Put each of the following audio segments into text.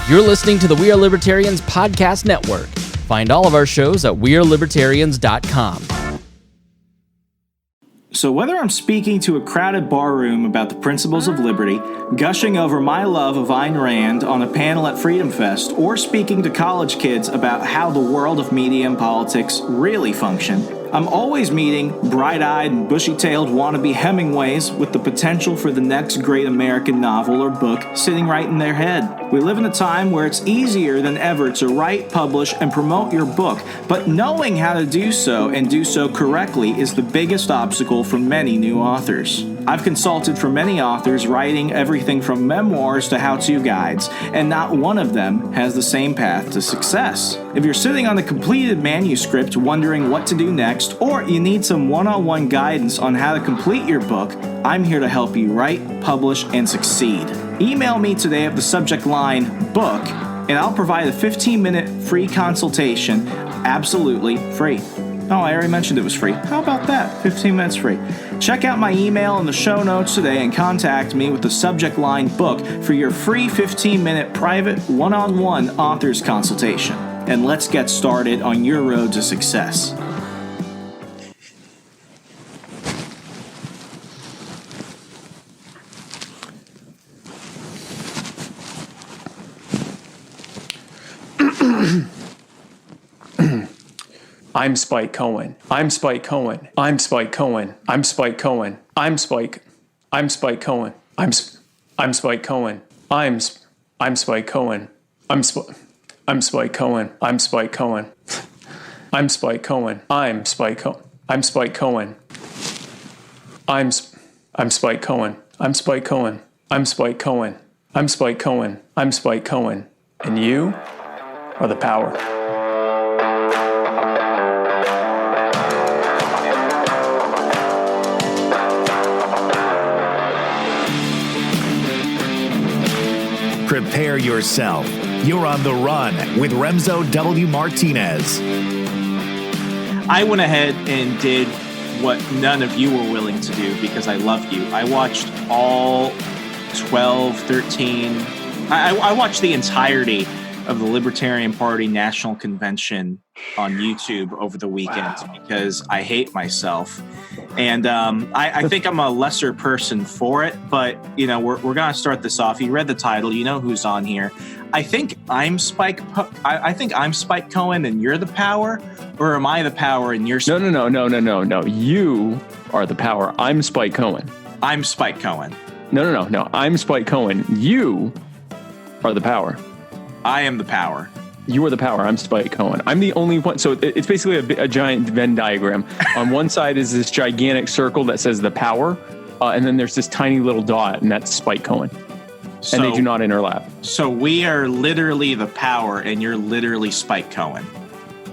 You're listening to the We Are Libertarians podcast network. Find all of our shows at wearelibertarians.com. So whether I'm speaking to a crowded barroom about the principles of liberty, gushing over my love of Ayn Rand on a panel at Freedom Fest, or speaking to college kids about how the world of media and politics really function, I'm always meeting bright-eyed and bushy-tailed wannabe Hemingways with the potential for the next great American novel or book sitting right in their head. We live in a time where it's easier than ever to write, publish, and promote your book, but knowing how to do so and do so correctly is the biggest obstacle for many new authors. I've consulted for many authors writing everything from memoirs to how-to guides, and not one of them has the same path to success. If you're sitting on a completed manuscript wondering what to do next, or you need some one-on-one guidance on how to complete your book, I'm here to help you write, publish, and succeed. Email me today at the subject line, book, and I'll provide a 15-minute free consultation, absolutely free. Oh, I already mentioned it was free. How about that? 15 minutes free. Check out my email in the show notes today and contact me with the subject line book for your free 15-minute private one-on-one author's consultation. And let's get started on your road to success. I'm Spike Cohen. I'm Spike Cohen. I'm Spike Cohen. I'm Spike Cohen. I'm Spike Cohen. I'm Spike Cohen. I'm Spike Cohen. I'm Spike Cohen. I'm Spike Cohen. I'm Spike Cohen. I'm Spike Cohen. I'm Spike Cohen. I'm Spike Cohen. I'm Spike Cohen. I'm Spike Cohen. I'm Spike Cohen. I'm Spike Cohen. And you are the power. Prepare yourself. You're on the run with Remso W. Martinez. I went ahead and did what none of you were willing to do because I love you. I watched all 12, 13. I watched the entirety of the Libertarian Party National Convention on YouTube over the weekend because I hate myself. And I think I'm a lesser person for it, but you know we're gonna start this off. You read the title, you know who's on here. I think I'm Spike Cohen, and you're the power, or am I the power and you're? No. You are the power. I'm Spike Cohen. I'm Spike Cohen. No. I'm Spike Cohen. You are the power. I am the power. You are the power. I'm Spike Cohen. I'm the only one. So it's basically a giant Venn diagram. On one side is this gigantic circle that says the power. And then there's this tiny little dot, and that's Spike Cohen. And they do not interlap. So we are literally the power, and you're literally Spike Cohen.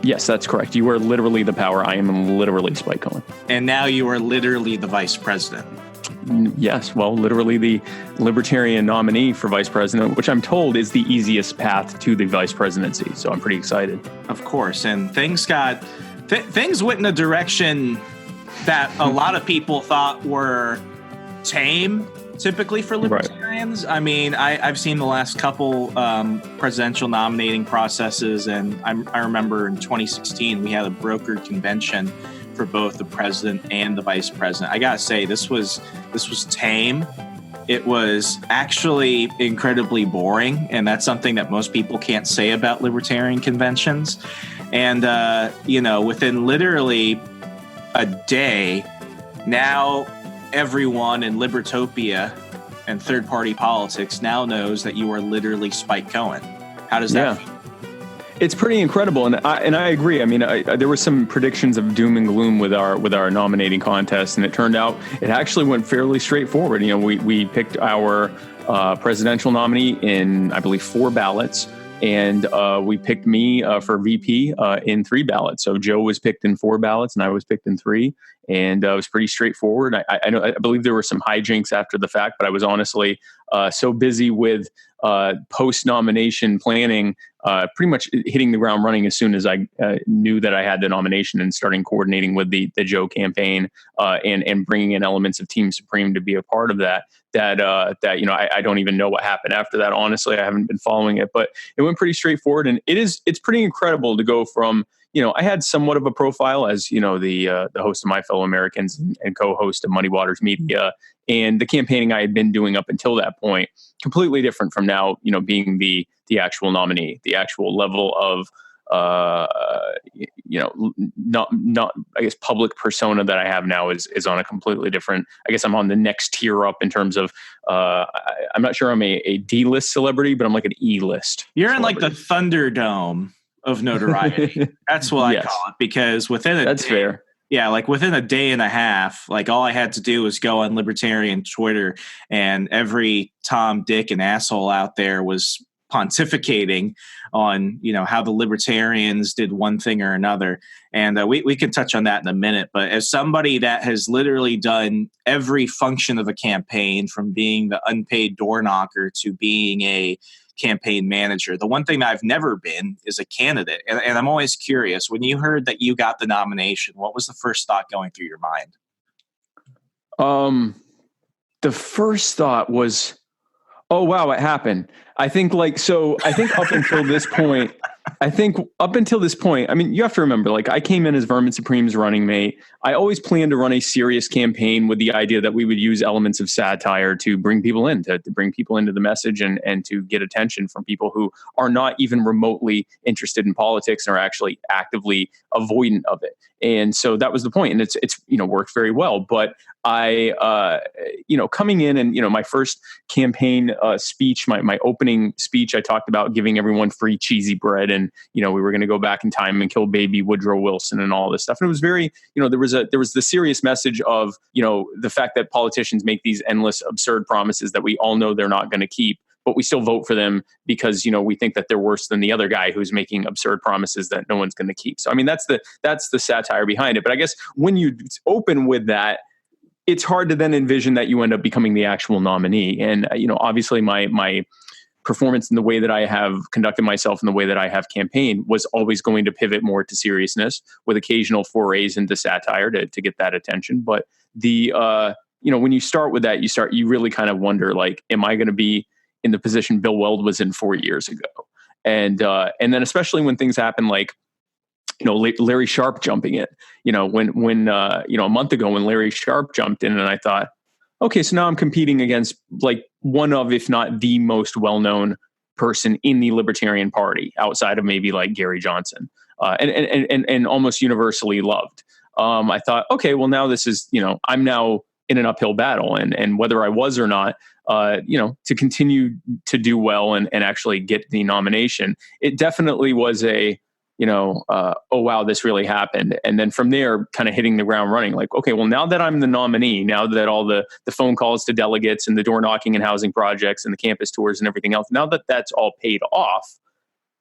Yes, that's correct. You are literally the power. I am literally Spike Cohen. And now you are literally the vice president. Yes, well, literally the Libertarian nominee for vice president, which I'm told is the easiest path to the vice presidency. So I'm pretty excited. Of course. And things went in a direction that a lot of people thought were tame, typically for Libertarians. Right. I mean, I've seen the last couple presidential nominating processes, and I remember in 2016 we had a brokered convention for both the president and the vice president. I gotta say, this was tame. It was actually incredibly boring, and that's something that most people can't say about libertarian conventions. And within literally a day, now everyone in Libertopia and third-party politics now knows that you are literally Spike Cohen. How does that feel? It's pretty incredible, and I agree. I mean, there were some predictions of doom and gloom with our nominating contest, and it turned out it actually went fairly straightforward. You know, we picked our presidential nominee in, I believe, 4 ballots, and we picked me for VP in 3 ballots. So Joe was picked in 4 ballots, and I was picked in 3, and it was pretty straightforward. I believe there were some hijinks after the fact, but I was honestly so busy with post-nomination planning, pretty much hitting the ground running as soon as I knew that I had the nomination, and starting coordinating with the Joe campaign and bringing in elements of Team Supreme to be a part of that. I don't even know what happened after that. Honestly, I haven't been following it, but it went pretty straightforward, and it's pretty incredible to go from, I had somewhat of a profile as, the host of My Fellow Americans and co-host of Muddy Waters Media, and the campaigning I had been doing up until that point, completely different from now, being the actual nominee. The actual level of, not I guess, public persona that I have now is on a completely different, I guess I'm on the next tier up in terms of, I'm not sure I'm a D-list celebrity, but I'm like an E-list. You're celebrity. in like the Thunderdome of notoriety. That's what I call it, because that's fair. Yeah, like within a day and a half, like all I had to do was go on Libertarian Twitter, and every Tom, Dick, and asshole out there was pontificating on, how the Libertarians did one thing or another. And we can touch on that in a minute. But as somebody that has literally done every function of a campaign, from being the unpaid door knocker to being a campaign manager, the one thing that I've never been is a candidate. And I'm always curious, when you heard that you got the nomination, what was the first thought going through your mind? The first thought was, oh, wow, it happened. I think up until this point, I mean, you have to remember, like, I came in as Vermin Supreme's running mate. I always planned to run a serious campaign with the idea that we would use elements of satire to bring people in, to bring people into the message and to get attention from people who are not even remotely interested in politics and are actually actively avoidant of it. And so that was the point. And it's worked very well. But I, coming in and, my first campaign speech, my opening speech, I talked about giving everyone free cheesy bread, and, we were going to go back in time and kill baby Woodrow Wilson and all this stuff. And it was very, there was the serious message of, the fact that politicians make these endless absurd promises that we all know they're not going to keep, but we still vote for them because, we think that they're worse than the other guy who's making absurd promises that no one's going to keep. So, I mean, that's the satire behind it. But I guess when you open with that, it's hard to then envision that you end up becoming the actual nominee. And, obviously my performance in the way that I have conducted myself and the way that I have campaigned was always going to pivot more to seriousness, with occasional forays into satire to get that attention. But when you start with that, you really kind of wonder, like, am I going to be in the position Bill Weld was in 4 years ago? And then especially when things happen, like, Larry Sharp jumping in, when a month ago when Larry Sharp jumped in, and I thought, okay, so now I'm competing against, like, one of, if not the most well-known person in the Libertarian Party, outside of maybe like Gary Johnson, and almost universally loved. I thought, okay, well, now this is, I'm now in an uphill battle, and whether I was or not, to continue to do well and actually get the nomination, it definitely was a, oh, wow, this really happened. And then from there, kind of hitting the ground running, like, okay, well, now that I'm the nominee, now that all the phone calls to delegates and the door knocking and housing projects and the campus tours and everything else, now that that's all paid off,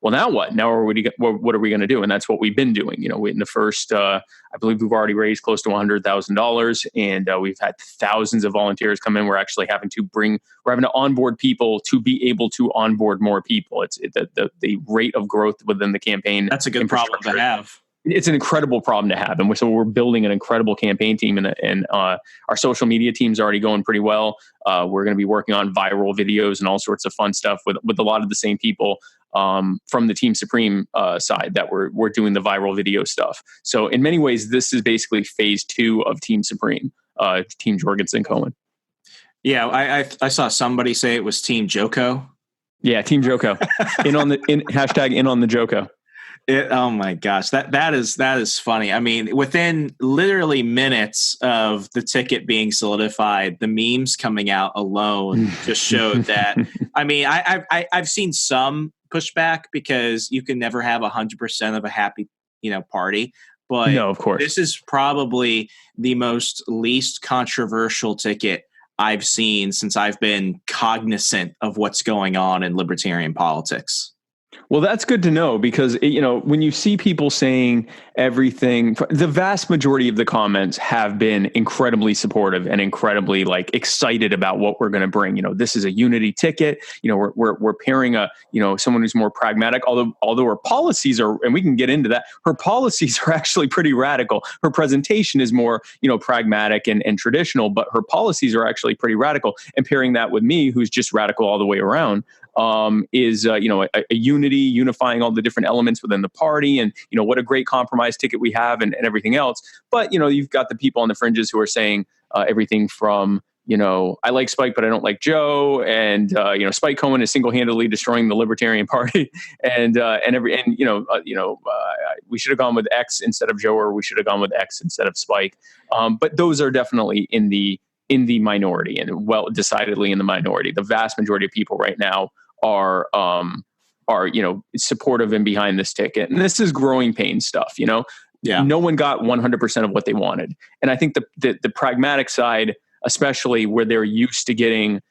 well, now what? Now what are we going to do? And that's what we've been doing. In the first, I believe we've already raised close to $100,000, and we've had thousands of volunteers come in. We're having to onboard people to be able to onboard more people. It's the rate of growth within the campaign. That's a good problem to have. It's an incredible problem to have. And so we're building an incredible campaign team, and our social media team's already going pretty well. We're going to be working on viral videos and all sorts of fun stuff with a lot of the same people from the Team Supreme side that we're doing the viral video stuff. So in many ways, this is basically phase 2 of Team Supreme, Team Jorgensen Cohen. Yeah, I saw somebody say it was Team Joko. Yeah, Team Joko. Hashtag in on the Joko. Oh my gosh, that is funny. I mean, within literally minutes of the ticket being solidified, the memes coming out alone just showed that. I mean, I've seen some pushback, because you can never have 100% of a happy party. But no, of course, this is probably the least controversial ticket I've seen since I've been cognizant of what's going on in libertarian politics. Well, that's good to know because, when you see people saying everything, the vast majority of the comments have been incredibly supportive and incredibly excited about what we're going to bring. This is a unity ticket. We're pairing someone who's more pragmatic, although her policies are, and we can get into that. Her policies are actually pretty radical. Her presentation is more, pragmatic and traditional, but her policies are actually pretty radical. And pairing that with me, who's just radical all the way around, is a unity, unifying all the different elements within the party, and what a great compromise ticket we have, and everything else. But you've got the people on the fringes who are saying everything from I like Spike, but I don't like Joe, and Spike Cohen is single-handedly destroying the Libertarian Party, and we should have gone with X instead of Joe, or we should have gone with X instead of Spike. But those are definitely in the minority, and decidedly in the minority. The vast majority of people right now are supportive and behind this ticket. And this is growing pain stuff, Yeah. No one got 100% of what they wanted. And I think the pragmatic side, especially where they're used to getting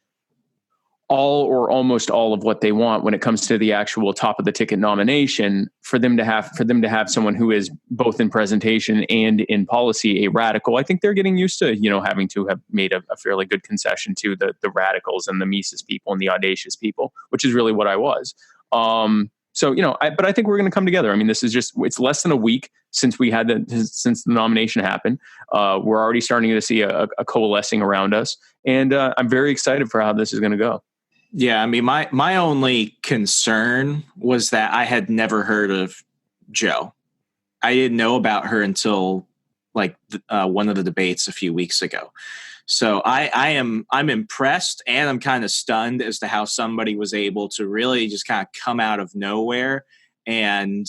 all or almost all of what they want when it comes to the actual top of the ticket nomination, for them to have someone who is both in presentation and in policy a radical, I think they're getting used to having to have made a fairly good concession to the radicals and the Mises people and the audacious people, which is really what I was. But I think we're going to come together. I mean, it's less than a week since since the nomination happened. We're already starting to see a coalescing around us, and I'm very excited for how this is going to go. Yeah, I mean, my only concern was that I had never heard of Joe. I didn't know about her until one of the debates a few weeks ago. So I'm impressed, and I'm kind of stunned as to how somebody was able to really just kind of come out of nowhere and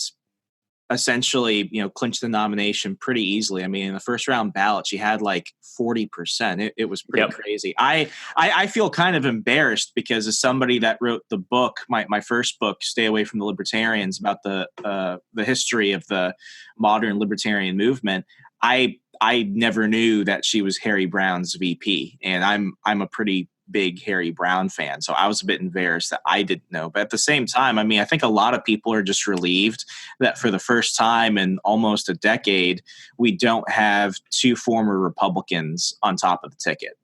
essentially, clinch the nomination pretty easily. I mean, in the first round ballot, she had 40%. It was pretty crazy. I feel kind of embarrassed because as somebody that wrote the book, my first book, Stay Away from the Libertarians, about the history of the modern libertarian movement, I never knew that she was Harry Brown's VP, and I'm a pretty big Harry Brown fan, so I was a bit embarrassed that I didn't know. But at the same time, I mean, I think a lot of people are just relieved that for the first time in almost a decade, we don't have two former Republicans on top of the ticket.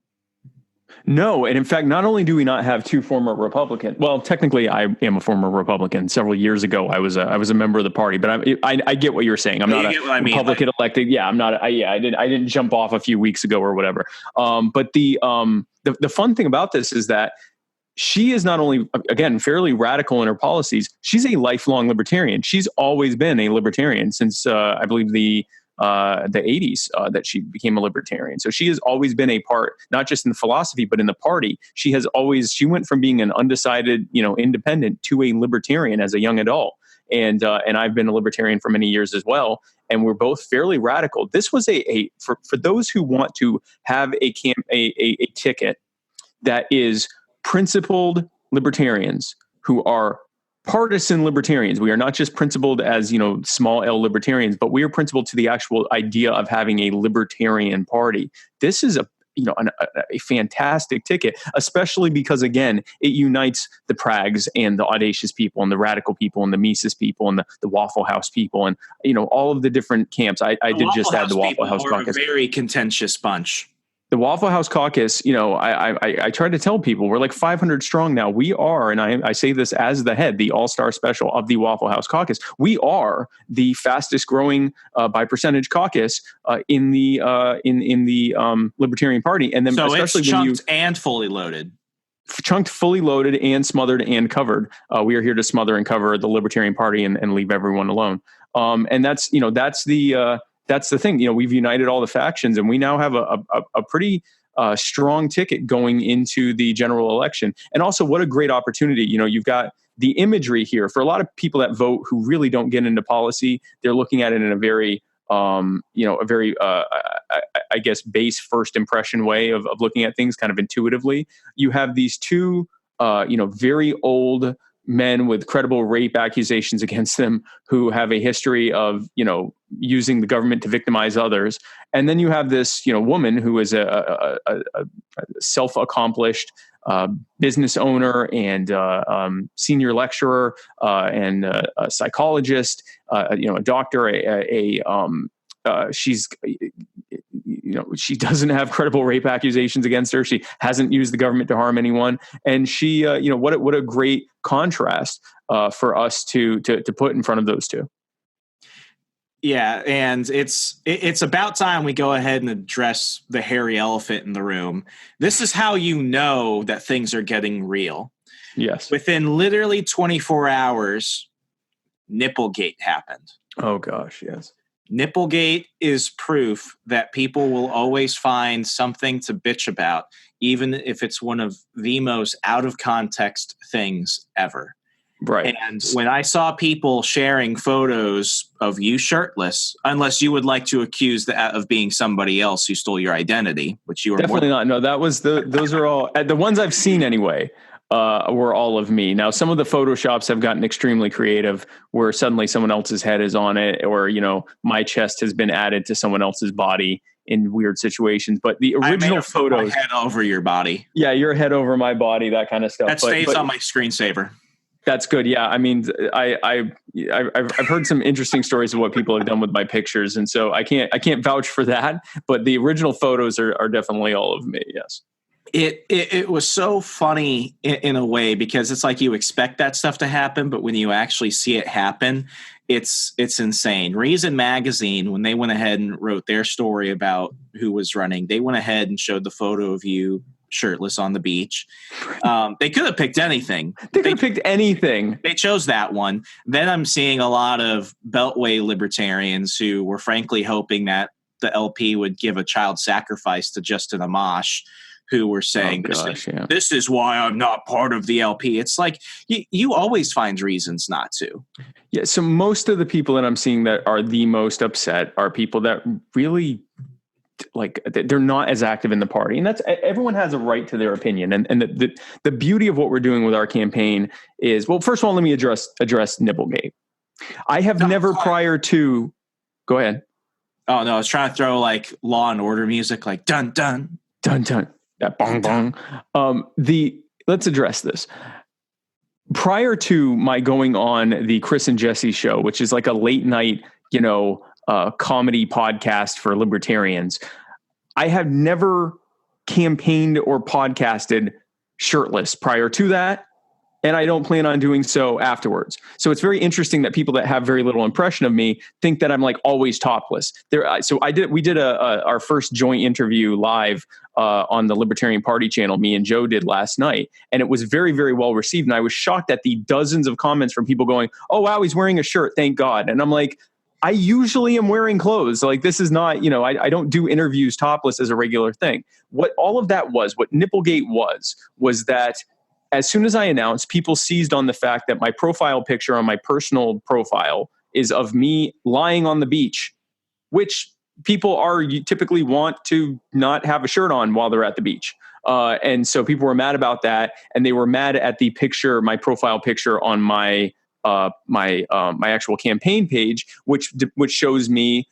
No, and in fact, not only do we not have two former Republicans. Well, technically, I am a former Republican. Several years ago, I was a member of the party. But I get what you're saying. I'm not a Republican elected. Yeah, I'm not. I didn't jump off a few weeks ago or whatever. But the fun thing about this is that she is not only, again, fairly radical in her policies. She's a lifelong libertarian. She's always been a libertarian since I believe the 80s that she became a libertarian. So she has always been a part, not just in the philosophy, but in the party. She went from being an undecided, independent to a libertarian as a young adult. And I've been a libertarian for many years as well. And we're both fairly radical. This was for those who want to have a ticket that is principled libertarians who are partisan libertarians. We are not just principled as, small L libertarians, but we are principled to the actual idea of having a libertarian party. This is a fantastic ticket, especially because, again, it unites the prags and the audacious people and the radical people and the Mises people and the Waffle House people and, all of the different camps. I did just add the Waffle House caucus. A very contentious bunch. The Waffle House caucus, I try to tell people we're 500 strong now. We are, and I say this as the head, the all-star special of the Waffle House caucus. We are the fastest growing by percentage caucus in the Libertarian Party. And then so especially it's chunked and fully loaded. Chunked, fully loaded, and smothered and covered. We are here to smother and cover the Libertarian Party and leave everyone alone. And that's the thing. We've united all the factions, and we now have a pretty strong ticket going into the general election. And also, what a great opportunity. You've got the imagery here for a lot of people that vote who really don't get into policy. They're looking at it in a very, I guess, base first impression way of looking at things kind of intuitively. You have these two, very old men with credible rape accusations against them who have a history of, using the government to victimize others. And then you have this, woman who is a self-accomplished business owner and senior lecturer and a psychologist, a doctor, she's, she doesn't have credible rape accusations against her. She hasn't used the government to harm anyone. And she, what a great contrast for us to put in front of those two. Yeah, and it's about time we go ahead and address the hairy elephant in the room. This is how you know that things are getting real. Yes. Within literally 24 hours, Nipplegate happened. Oh, gosh, yes. Nipplegate is proof that people will always find something to bitch about, even if it's one of the most out of context things ever. Right. And when I saw people sharing photos of you shirtless, unless you would like to accuse that of being somebody else who stole your identity, which you were definitely not. No, that was those are all the ones I've seen anyway. Were all of me. Now, some of the Photoshops have gotten extremely creative where suddenly someone else's head is on it, or, my chest has been added to someone else's body in weird situations. But the original photos, my head over your body. Yeah, your head over my body, that kind of stuff. That stays on my screensaver. That's good. Yeah. I mean, I've heard some interesting stories of what people have done with my pictures. And so I can't vouch for that, but the original photos are definitely all of me. Yes. It was so funny in a way, because it's like you expect that stuff to happen, but when you actually see it happen, it's insane. Reason Magazine, when they went ahead and wrote their story about who was running, they went ahead and showed the photo of you shirtless on the beach. They could have picked anything. They could have picked anything. They chose that one. Then I'm seeing a lot of Beltway libertarians who were frankly hoping that the LP would give a child sacrifice to Justin Amash, who were saying, this is why I'm not part of the LP. It's like you always find reasons not to. Yeah. So most of the people that I'm seeing that are the most upset are people that really, like, they're not as active in the party, and that's, everyone has a right to their opinion. And the beauty of what we're doing with our campaign is, well, first of all, let me address Nipplegate. I have never prior to, go ahead. Oh no, I was trying to throw like Law and Order music, like dun dun dun dun, that bong bong. Let's address this. Prior to my going on the Chris and Jesse show, which is like a late night, comedy podcast for libertarians, I have never campaigned or podcasted shirtless prior to that, and I don't plan on doing so afterwards. So it's very interesting that people that have very little impression of me think that I'm like always topless. We did our first joint interview live on the Libertarian Party channel, me and Joe did last night, and it was very, very well received. And I was shocked at the dozens of comments from people going, "Oh wow, he's wearing a shirt, thank God." And I'm like, I usually am wearing clothes. Like, this is not, I don't do interviews topless as a regular thing. What all of that was, what Nipplegate was that as soon as I announced, people seized on the fact that my profile picture on my personal profile is of me lying on the beach, which people typically want to not have a shirt on while they're at the beach. And so people were mad about that. And they were mad at the picture, my profile picture on my actual campaign page, which shows me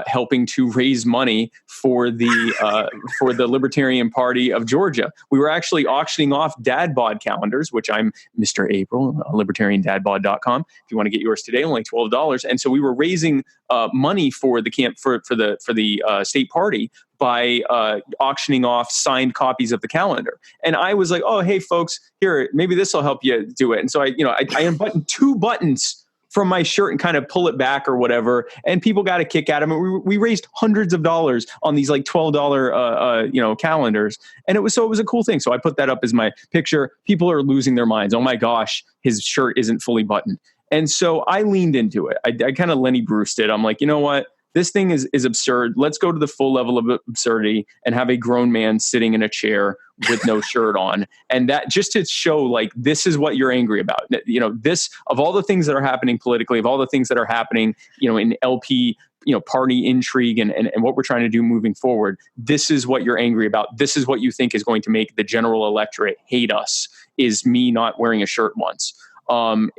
helping to raise money for the Libertarian Party of Georgia. We were actually auctioning off dad bod calendars, which I'm Mr. April, libertariandadbod.com. If you want to get yours today, only $12. And so we were raising money for the state party by auctioning off signed copies of the calendar. And I was like, oh, hey folks, here, maybe this will help you do it. And so I unbuttoned 2 buttons from my shirt and kind of pull it back or whatever. And people got a kick out of it. We raised hundreds of dollars on these like $12, calendars. And it was a cool thing. So I put that up as my picture. People are losing their minds. Oh my gosh, his shirt isn't fully buttoned. And so I leaned into it. I kind of Lenny Bruced it. I'm like, you know what? This thing is absurd. Let's go to the full level of absurdity and have a grown man sitting in a chair with no shirt on. And that just to show, like, this is what you're angry about. This, of all the things that are happening politically, of all the things that are happening, in LP, party intrigue and what we're trying to do moving forward, this is what you're angry about. This is what you think is going to make the general electorate hate us, is me not wearing a shirt once. and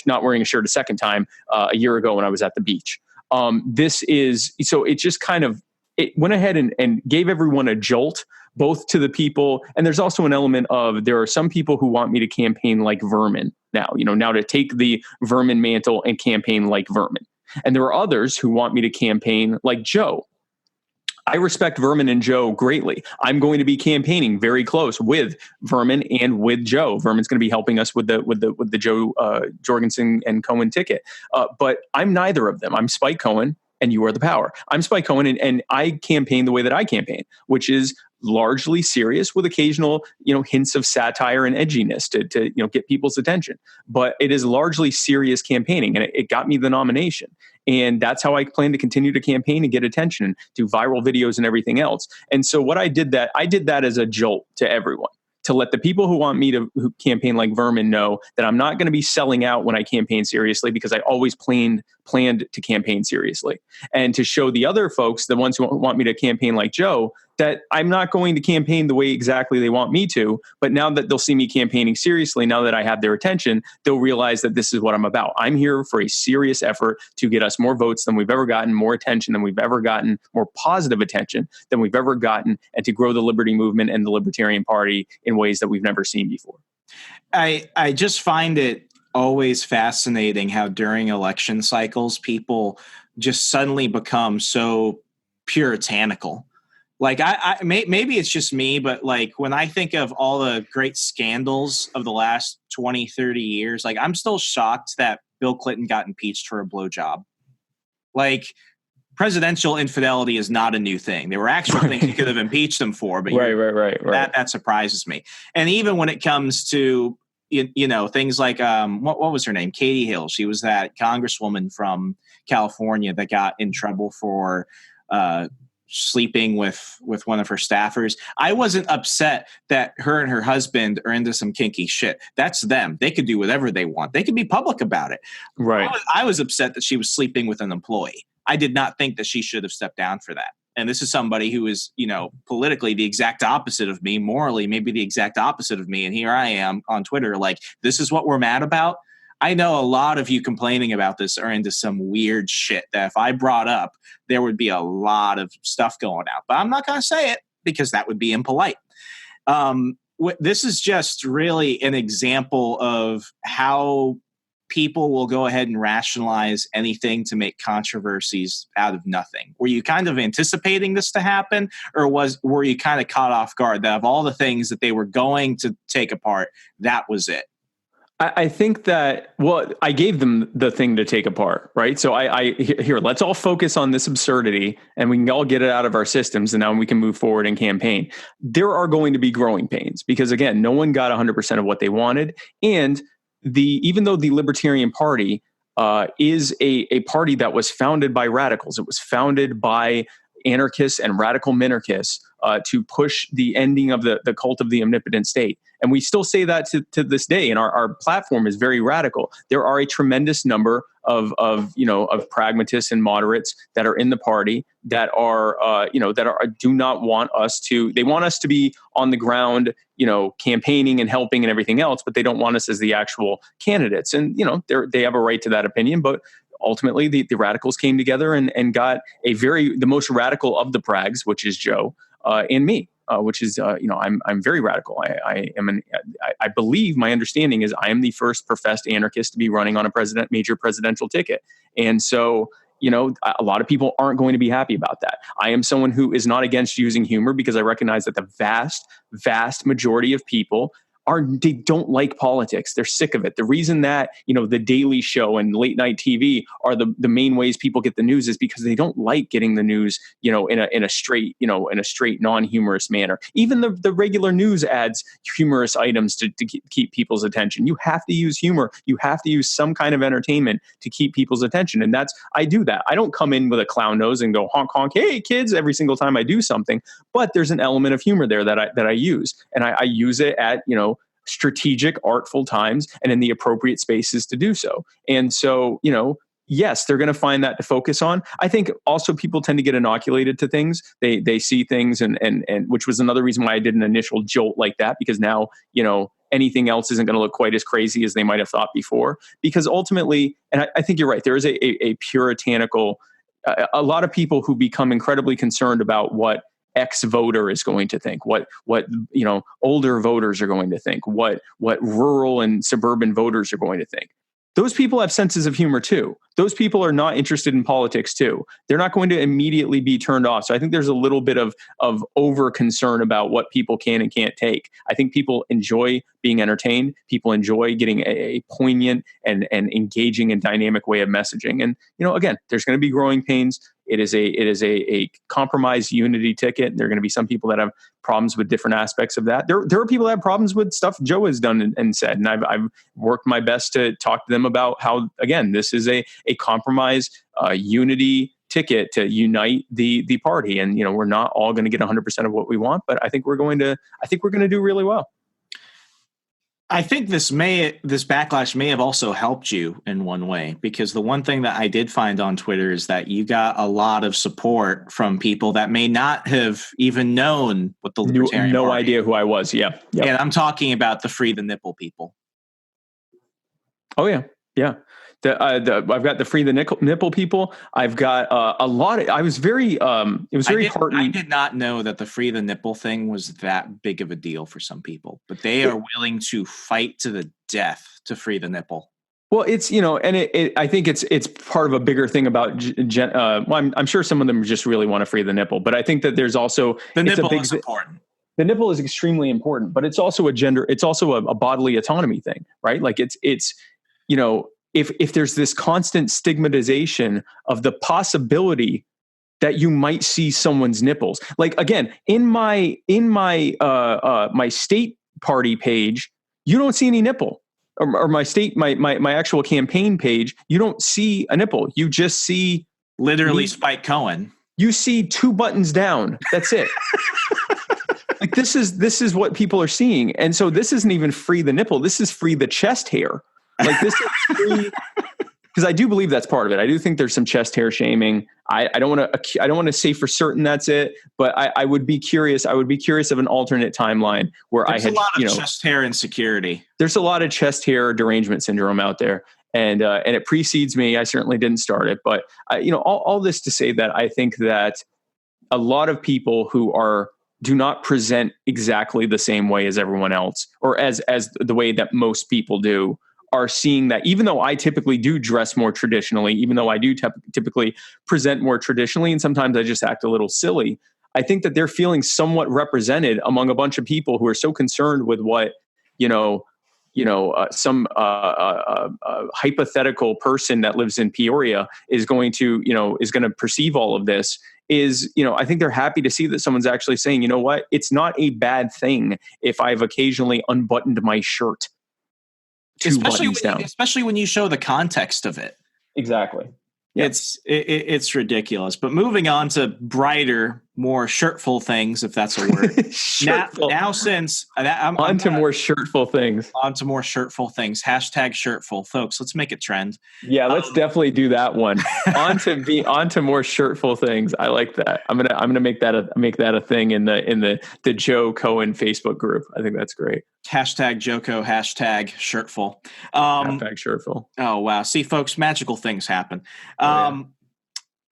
not wearing a shirt a second time a year ago when I was at the beach. It just kind of, it went ahead and gave everyone a jolt, both to the people, and there's also an element of, there are some people who want me to campaign like vermin now to take the vermin mantle and campaign like vermin. And there are others who want me to campaign like Joe. I respect Vermin and Joe greatly. I'm going to be campaigning very close with Vermin and with Joe. Vermin's going to be helping us with the Joe Jorgensen and Cohen ticket. But I'm neither of them. I'm Spike Cohen, and you are the power. I'm Spike Cohen, and I campaign the way that I campaign, which is largely serious with occasional, hints of satire and edginess to get people's attention. But it is largely serious campaigning, and it got me the nomination. And that's how I plan to continue to campaign and get attention, do viral videos and everything else. And so I did that as a jolt to everyone, to let the people who want me to campaign like vermin know that I'm not going to be selling out when I campaign seriously, because I always planned to campaign seriously. And to show the other folks, the ones who want me to campaign like Joe, that I'm not going to campaign the way exactly they want me to, but now that they'll see me campaigning seriously, now that I have their attention, they'll realize that this is what I'm about. I'm here for a serious effort to get us more votes than we've ever gotten, more attention than we've ever gotten, more positive attention than we've ever gotten, and to grow the liberty movement and the Libertarian Party in ways that we've never seen before. I just find it always fascinating how during election cycles, people just suddenly become so puritanical. Like maybe it's just me, but like when I think of all the great scandals of the last 20, 30 years, like I'm still shocked that Bill Clinton got impeached for a blowjob. Like presidential infidelity is not a new thing. There were actual things you could have impeached him for, but right. That surprises me. And even when it comes to things like what was her name? Katie Hill. She was that congresswoman from California that got in trouble for sleeping with one of her staffers. I wasn't upset that her and her husband are into some kinky shit. That's them. They could do whatever they want. They could be public about it. Right. I was upset that she was sleeping with an employee. I did not think that she should have stepped down for that. And this is somebody who is, politically the exact opposite of me, morally maybe the exact opposite of me. And here I am on Twitter, like, this is what we're mad about. I know a lot of you complaining about this are into some weird shit that if I brought up, there would be a lot of stuff going out. But I'm not going to say it because that would be impolite. This is just really an example of how people will go ahead and rationalize anything to make controversies out of nothing. Were you kind of anticipating this to happen, or were you kind of caught off guard that of all the things that they were going to take apart, that was it? I think that, I gave them the thing to take apart, right? So here, let's all focus on this absurdity and we can all get it out of our systems, and now we can move forward and campaign. There are going to be growing pains because, again, no one got 100% of what they wanted. And even though the Libertarian Party is a party that was founded by radicals, it was founded by anarchists and radical minarchists to push the ending of the cult of the omnipotent state. And we still say that to this day, and our platform is very radical. There are a tremendous number of pragmatists and moderates that are in the party that do not want us to. They want us to be on the ground, campaigning and helping and everything else, but they don't want us as the actual candidates. And they have a right to that opinion, but ultimately the radicals came together and got the most radical of the prags, which is Joe, and me. Which is, I'm very radical. I believe, my understanding is I am the first professed anarchist to be running on a major presidential ticket. And so, a lot of people aren't going to be happy about that. I am someone who is not against using humor because I recognize that the vast, vast majority of people they don't like politics. They're sick of it. The reason that, the Daily Show and late night TV are the main ways people get the news is because they don't like getting the news, in a straight, non-humorous manner. Even the regular news adds humorous items to keep people's attention. You have to use humor. You have to use some kind of entertainment to keep people's attention. And I do that. I don't come in with a clown nose and go honk, honk, hey kids, every single time I do something, but there's an element of humor there that I use. And I use it at, strategic, artful times and in the appropriate spaces to do so. And so, yes, they're going to find that to focus on. I think also people tend to get inoculated to things. They see things and which was another reason why I did an initial jolt like that, because now, anything else isn't going to look quite as crazy as they might have thought before. Because ultimately, and I think you're right, there is a puritanical, a lot of people who become incredibly concerned about what ex-voter is going to think, what older voters are going to think, what rural and suburban voters are going to think. Those people have senses of humor too. Those people are not interested in politics too. They're not going to immediately be turned off. So I think there's a little bit of over concern about what people can and can't take. I think people enjoy being entertained. People enjoy getting a poignant and engaging and dynamic way of messaging. And, again, there's going to be growing pains. It is a compromise unity ticket. There are going to be some people that have problems with different aspects of that. There are people that have problems with stuff Joe has done and said, and I've worked my best to talk to them about how, again, this is a compromise unity ticket to unite the party, and we're not all going to get 100% of what we want, but I think we're going to do really well. I think this backlash may have also helped you in one way, because the one thing that I did find on Twitter is that you got a lot of support from people that may not have even known what the Libertarian no Party idea who I was. Yeah. Yep. And I'm talking about the free the nipple people. Oh yeah. Yeah. I've got the free the nipple people. I've got a lot of, I was very, it was very heartening. I did not know that the free the nipple thing was that big of a deal for some people, but they are willing to fight to the death to free the nipple. Well, it's, and I think it's part of a bigger thing about, I'm sure some of them just really want to free the nipple, but I think that there's also, the nipple is important. The nipple is extremely important, but it's also it's also a bodily autonomy thing, right? Like it's, if there's this constant stigmatization of the possibility that you might see someone's nipples, like again, in my my state party page, you don't see any nipple, or my actual campaign page, you don't see a nipple. You just see literally Spike Cohen. You see 2 buttons down. That's it. Like this is what people are seeing, and so this isn't even free the nipple. This is free the chest hair. Like this is free, because I do believe that's part of it. I do think there's some chest hair shaming. I don't want to say for certain that's it, but I would be curious. I would be curious of an alternate timeline where there's a lot of chest hair insecurity. There's a lot of chest hair derangement syndrome out there, and it precedes me. I certainly didn't start it, but all this to say that I think that a lot of people who do not present exactly the same way as everyone else, or as the way that most people do, are seeing that even though I typically do dress more traditionally, even though I do typically present more traditionally, and sometimes I just act a little silly, I think that they're feeling somewhat represented among a bunch of people who are so concerned with what, some hypothetical person that lives in Peoria is going to perceive all of this. I think they're happy to see that someone's actually saying, you know what, it's not a bad thing if I've occasionally unbuttoned my shirt. Especially when you show the context of it. Exactly. Yeah. It's ridiculous. But moving on to brighter, more shirtful things, if that's a word. now since I'm onto more shirtful things. Onto more shirtful things. #shirtful, folks. Let's make it trend. Yeah, let's definitely do that one. onto more shirtful things. I like that. I'm gonna make that a thing in the Joe Cohen Facebook group. I think that's great. #JoeCo, #shirtful. #shirtful. Oh wow! See, folks, magical things happen.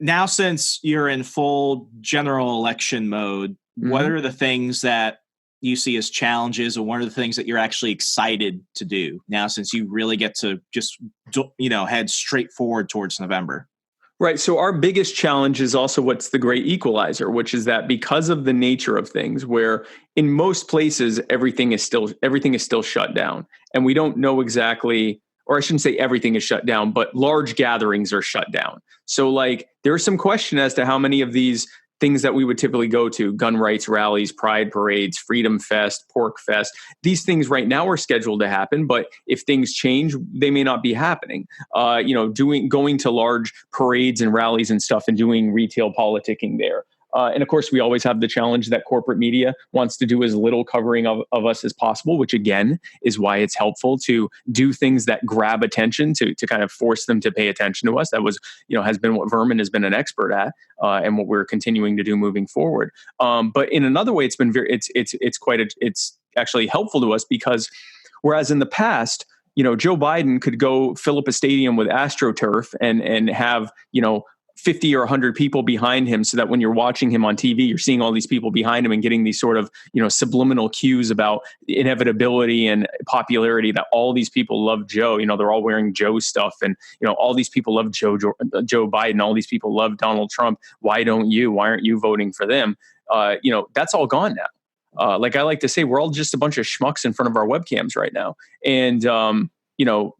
Now, since you're in full general election mode, what are the things that you see as challenges, or what are the things that you're actually excited to do now, since you really get to just head straight forward towards November? Right. So our biggest challenge is also what's the great equalizer, which is that because of the nature of things, where in most places everything is still shut down, and we don't know exactly, or I shouldn't say everything is shut down, but large gatherings are shut down. So like there's some question as to how many of these things that we would typically go to, gun rights rallies, pride parades, Freedom Fest, Pork Fest, these things right now are scheduled to happen, but if things change, they may not be happening. Going to large parades and rallies and stuff and doing retail politicking there. And of course, we always have the challenge that corporate media wants to do as little covering of us as possible, which again is why it's helpful to do things that grab attention, to kind of force them to pay attention to us. That was, has been what Vermin has been an expert at, and what we're continuing to do moving forward. But in another way, it's been it's actually helpful to us, because Whereas in the past, Joe Biden could go fill up a stadium with AstroTurf and have, 50 or 100 people behind him, so that when you're watching him on TV, you're seeing all these people behind him and getting these sort of, subliminal cues about inevitability and popularity, that all these people love Joe. They're all wearing Joe stuff, and, all these people love Joe Biden. All these people love Donald Trump. Why don't you? Why aren't you voting for them? That's all gone now. Like I like to say, we're all just a bunch of schmucks in front of our webcams right now. And,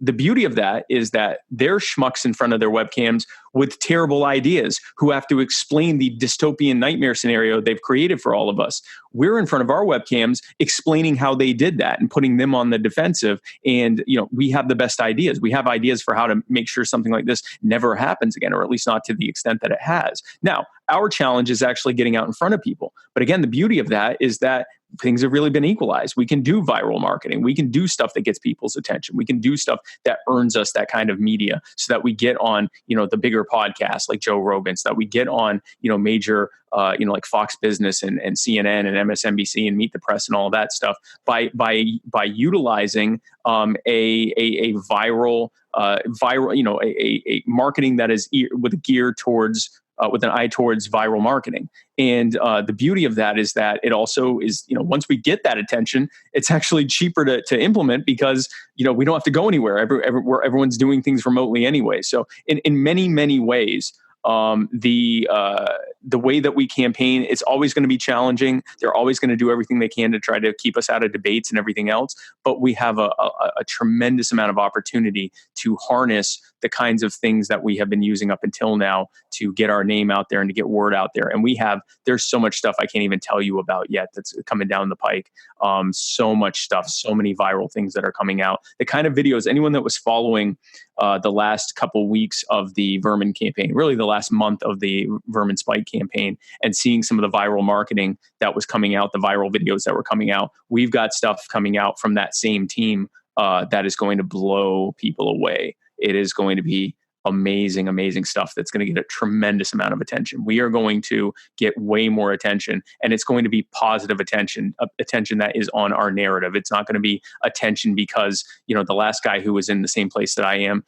the beauty of that is that they're schmucks in front of their webcams with terrible ideas who have to explain the dystopian nightmare scenario they've created for all of us. We're in front of our webcams explaining how they did that and putting them on the defensive. And, we have the best ideas. We have ideas for how to make sure something like this never happens again, or at least not to the extent that it has. Now, our challenge is actually getting out in front of people. But again, the beauty of that is that things have really been equalized. We can do viral marketing. We can do stuff that gets people's attention. We can do stuff that earns us that kind of media, so that we get on, the bigger podcasts like Joe Rogan, so that we get on, major, like Fox Business and CNN and MSNBC and Meet the Press and all of that stuff by utilizing a viral, a marketing that is with a gear towards with an eye towards viral marketing. And the beauty of that is that it also is, once we get that attention, it's actually cheaper to implement, because, we don't have to go anywhere. Everyone's doing things remotely anyway. So in many, many ways, the way that we campaign, it's always going to be challenging. They're always going to do everything they can to try to keep us out of debates and everything else. But we have a tremendous amount of opportunity to harness the kinds of things that we have been using up until now to get our name out there and to get word out there. And there's so much stuff I can't even tell you about yet that's coming down the pike. So much stuff, so many viral things that are coming out. The kind of videos, anyone that was following the last couple weeks of the Vermin campaign, really the last month of the Vermin Spike campaign, and seeing some of the viral marketing that was coming out, the viral videos that were coming out, we've got stuff coming out from that same team that is going to blow people away. It is going to be amazing, amazing stuff that's going to get a tremendous amount of attention. We are going to get way more attention, and it's going to be positive attention that is on our narrative. It's not going to be attention because, the last guy who was in the same place that I am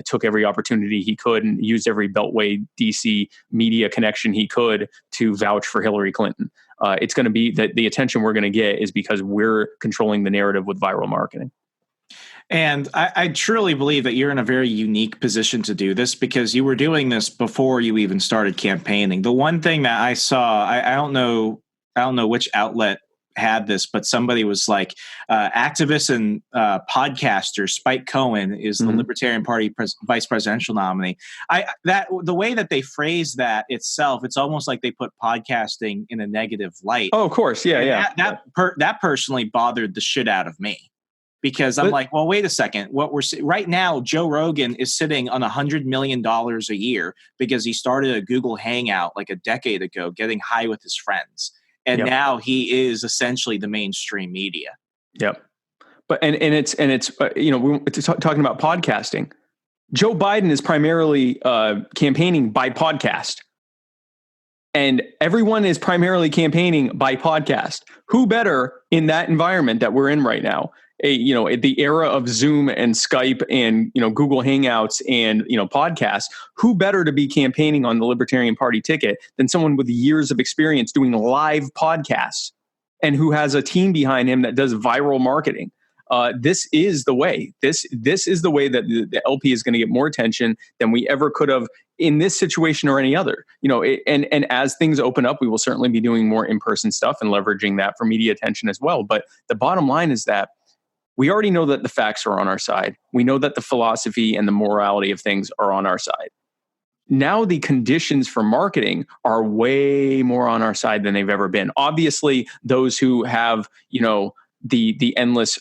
took every opportunity he could and used every Beltway DC media connection he could to vouch for Hillary Clinton. It's going to be that the attention we're going to get is because we're controlling the narrative with viral marketing. And I truly believe that you're in a very unique position to do this, because you were doing this before you even started campaigning. The one thing that I saw, I don't know which outlet had this, but somebody was like, activist and podcaster Spike Cohen is the Libertarian Party vice presidential nominee. The way that they phrase that itself, it's almost like they put podcasting in a negative light. Oh, of course, yeah. That personally bothered the shit out of me. Because I'm like, well, wait a second. Right now, Joe Rogan is sitting on $100 million a year because he started a Google Hangout like a decade ago, getting high with his friends. And now he is essentially the mainstream media. Yep. But and it's we're talking about podcasting. Joe Biden is primarily campaigning by podcast. And everyone is primarily campaigning by podcast. Who better in that environment that we're in right now? At the era of Zoom and Skype and, Google Hangouts and, podcasts, who better to be campaigning on the Libertarian Party ticket than someone with years of experience doing live podcasts and who has a team behind him that does viral marketing? This is the way. This is the way that the LP is going to get more attention than we ever could have in this situation or any other. And as things open up, we will certainly be doing more in-person stuff and leveraging that for media attention as well. But the bottom line is that we already know that the facts are on our side. We know that the philosophy and the morality of things are on our side. Now the conditions for marketing are way more on our side than they've ever been. Obviously, those who have, the endless,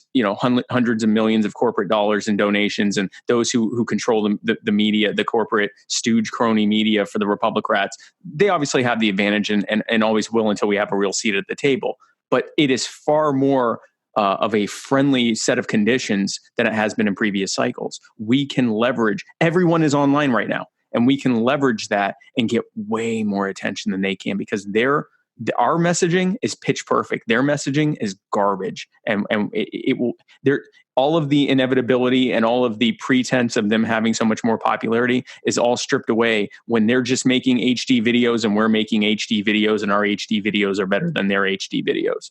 hundreds of millions of corporate dollars in donations, and those who control the media, the corporate stooge crony media for the Republicrats, they obviously have the advantage and always will until we have a real seat at the table. But it is far more of a friendly set of conditions than it has been in previous cycles. We can leverage, everyone is online right now, and we can leverage that and get way more attention than they can, because they're our messaging is pitch perfect. Their messaging is garbage, and it will. There, all of the inevitability and all of the pretense of them having so much more popularity is all stripped away when they're just making HD videos and we're making HD videos, and our HD videos are better than their HD videos.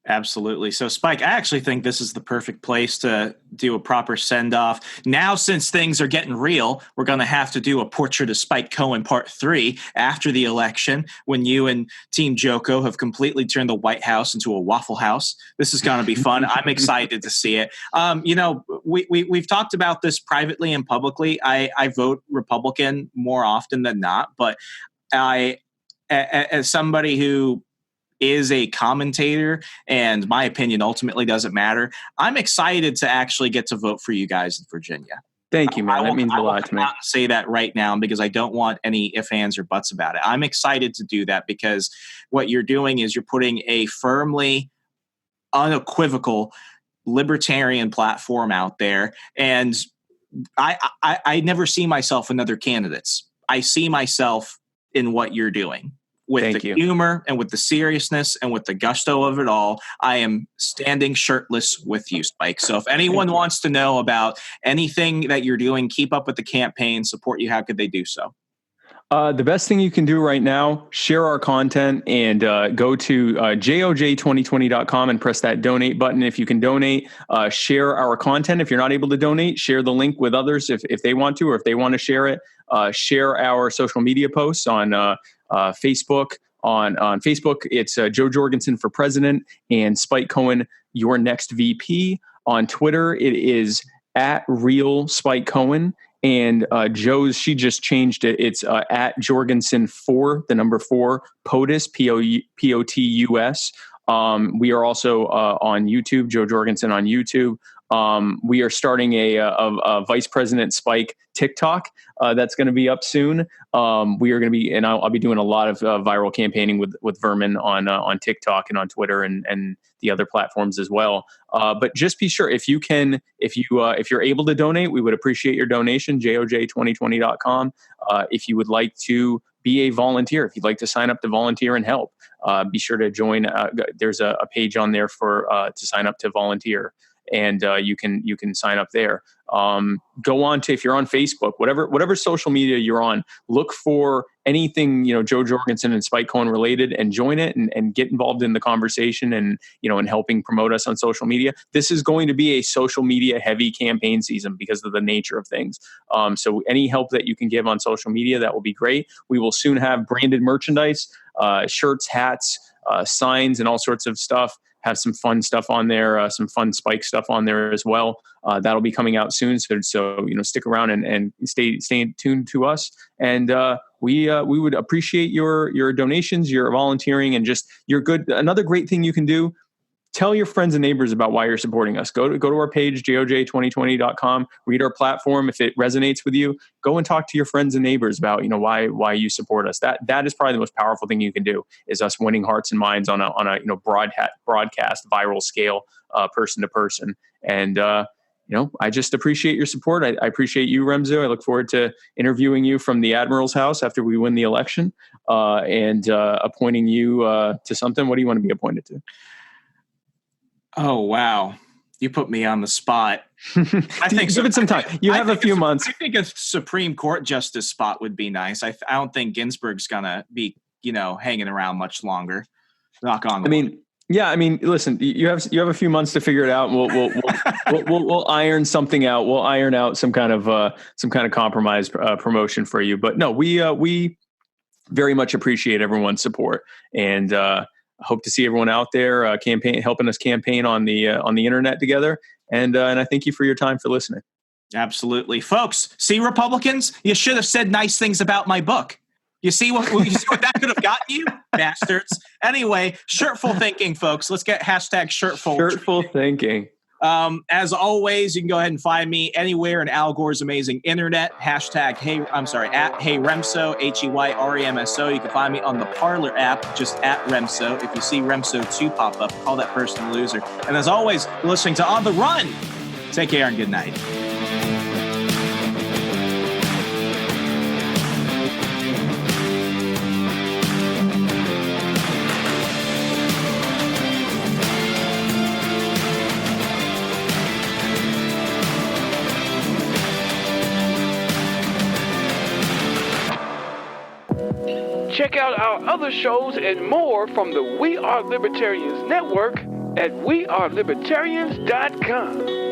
Absolutely. So, Spike, I actually think this is the perfect place to do a proper send-off. Now, since things are getting real, we're going to have to do a Portrait of Spike Cohen Part 3 after the election, when you and Team Joko have completely turned the White House into a Waffle House. This is going to be fun. I'm excited to see it. We've talked about this privately and publicly. I vote Republican more often than not, but as somebody who is a commentator and my opinion ultimately doesn't matter, I'm excited to actually get to vote for you guys in Virginia. Thank you, man. That means a lot to me. I will say that right now because I don't want any ifs, ands, or buts about it. I'm excited to do that because what you're doing is you're putting a firmly unequivocal libertarian platform out there. And I never see myself in other candidates. I see myself in what you're doing. With the humor and with the seriousness and with the gusto of it all, I am standing shirtless with you, Spike. So if anyone wants to know about anything that you're doing, keep up with the campaign, support you, how could they do so? The best thing you can do right now, share our content and go to joj2020.com and press that donate button. If you can donate, share our content. If you're not able to donate, share the link with others if they want to, or if they want to share it. Share our social media posts on Facebook. On Facebook, it's Joe Jorgensen for president and Spike Cohen, your next VP. On Twitter, it is @real Spike Cohen. And Joe's, she just changed it. It's @Jorgensen4, the number 4, POTUS, POTUS. We are also on YouTube, Joe Jorgensen on YouTube. We are starting a Vice President Spike TikTok that's going to be up soon. We are going to be, and I'll be doing a lot of viral campaigning with Vermin on TikTok and on Twitter and the other platforms as well. But just be sure if you're able to donate, we would appreciate your donation. joj2020.com. If you would like to be a volunteer, if you'd like to sign up to volunteer and help, be sure to join. There's a page on there for to sign up to volunteer. And you can sign up there. Go on to, if you're on Facebook, whatever social media you're on, look for anything, Joe Jorgensen and Spike Cohen related, and join it and get involved in the conversation and helping promote us on social media. This is going to be a social media heavy campaign season because of the nature of things. So any help that you can give on social media, that will be great. We will soon have branded merchandise, shirts, hats, signs, and all sorts of stuff. Have some fun stuff on there, some fun Spike stuff on there as well. That'll be coming out soon. So stick around and stay tuned to us. And we would appreciate your donations, your volunteering, and just your good. Another great thing you can do: tell your friends and neighbors about why you're supporting us. Go to our page, joj2020.com. Read our platform. If it resonates with you, go and talk to your friends and neighbors about why you support us. That is probably the most powerful thing you can do, is us winning hearts and minds on a broadcast viral scale, person to person. And I just appreciate your support. I appreciate you, Remso. I look forward to interviewing you from the Admiral's house after we win the election, and appointing you to something. What do you want to be appointed to? Oh, wow. You put me on the spot. I think give it some time. You have a few months. I think a Supreme Court justice spot would be nice. I don't think Ginsburg's going to be, hanging around much longer. Knock on wood. Listen, you have a few months to figure it out. We'll iron something out. We'll iron out some kind of compromise promotion for you. But no, we very much appreciate everyone's support, and I hope to see everyone out there helping us campaign on the internet together. And I thank you for your time for listening. Absolutely. Folks, see, Republicans, you should have said nice things about my book. You see what that could have gotten you, bastards. Anyway, Shirtfull thinking, folks. Let's get #Shirtfull. Shirtfull thinking. As always, you can go ahead and find me anywhere in Al Gore's amazing internet. @HeyRemso, HeyRemso. You can find me on the Parler app, just @Remso. If you see Remso2 pop up, call that person a loser. And as always, you're listening to On the Run. Take care and good night. Check out our other shows and more from the We Are Libertarians Network at wearelibertarians.com.